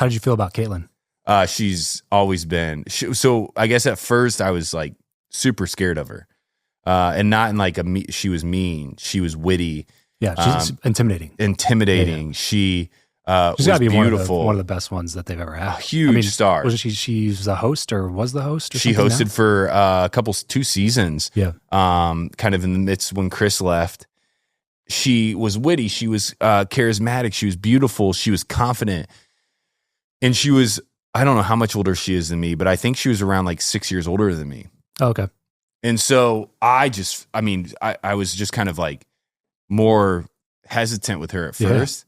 How did you feel about Kaitlin? She's always been. So I guess at first I was like super scared of her, and not in like she was mean. She was witty. Yeah, she's intimidating. Intimidating. Yeah. She's got to be beautiful. One of the best ones that they've ever had. Huge star. Was she's a host or was the host? Or she hosted for two seasons. Yeah. Kind of in the midst when Chris left. She was witty. She was charismatic. She was beautiful. She was confident. And she was, I don't know how much older she is than me, but I think she was around like 6 years older than me. Oh, okay. And so I was just kind of like more hesitant with her at first.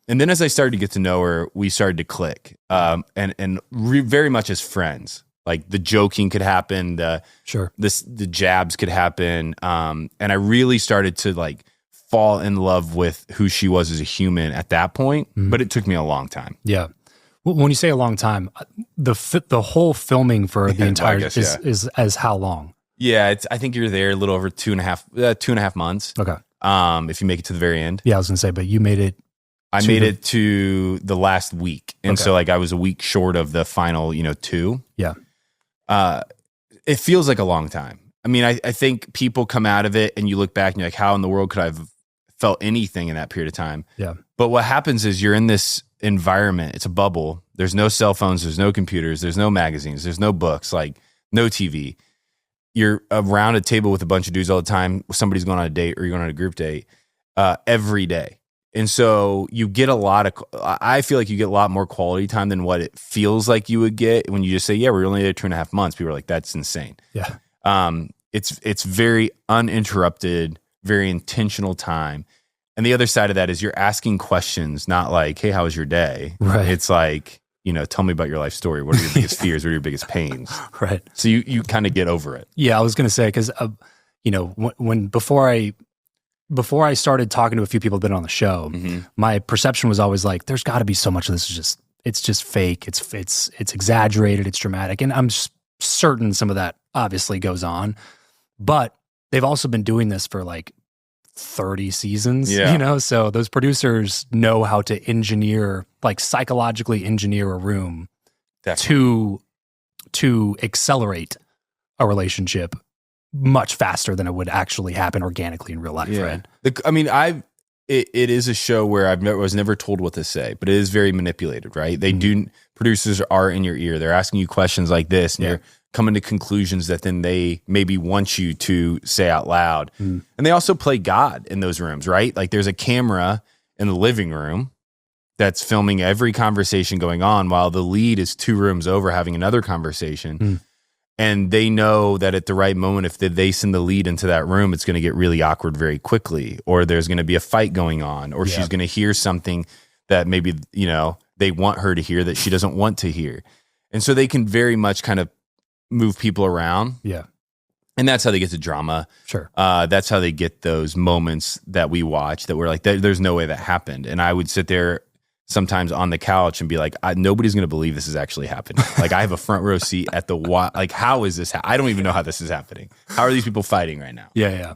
And then as I started to get to know her, we started to click, very much as friends. Like the joking could happen, the jabs could happen, and I really started to like fall in love with who she was as a human at that point. Mm-hmm. But it took me a long time. Yeah. When you say a long time, the whole filming for the entire is as how long? Yeah, I think you're there a little over 2.5 months. Okay. If you make it to the very end. Yeah, I was gonna say, but you made it. I made it to the last week. And so like I was a week short of the final, 2. Yeah. It feels like a long time. I mean, I think people come out of it and you look back and you're like, how in the world could I have felt anything in that period of time? Yeah. But what happens is you're in this environment. It's a bubble. There's no cell phones. There's no computers. There's no magazines. There's no books, like no TV. You're around a table with a bunch of dudes all the time. Somebody's going on a date or you're going on a group date every day. And so you get I feel like you get a lot more quality time than what it feels like you would get when you just say, yeah, we're only there 2.5 months. People are like, that's insane. Yeah. It's very uninterrupted, very intentional time. And the other side of that is you're asking questions, not like, hey, how was your day? Right. It's like, tell me about your life story. What are your biggest fears? What are your biggest pains? Right. So you kind of get over it. Yeah, I was going to say, because, before I started talking to a few people that have been on the show, mm-hmm. my perception was always like, there's got to be so much of this it's just fake. It's exaggerated. It's dramatic. And I'm certain some of that obviously goes on, but they've also been doing this for like 30 seasons, so those producers know how to psychologically engineer a room to accelerate a relationship much faster than it would actually happen organically in real life, right? It is a show where I was never told what to say, but it is very manipulated, right? Producers are in your ear. They're asking you questions like this, and you're coming to conclusions that then they maybe want you to say out loud. Mm. And they also play God in those rooms, right? Like there's a camera in the living room that's filming every conversation going on while the lead is 2 rooms over having another conversation. Mm. And they know that at the right moment, if they send the lead into that room, it's going to get really awkward very quickly, or there's going to be a fight going on, or she's going to hear something that maybe, they want her to hear that she doesn't want to hear. And so they can very much kind of move people around. Yeah. And that's how they get to drama. Sure. That's how they get those moments that we watch that we're like, there's no way that happened. And I would sit there sometimes on the couch and be like, nobody's going to believe this is actually happening. Like I have a front row seat at like, how is this? I don't even know how this is happening. How are these people fighting right now? Yeah.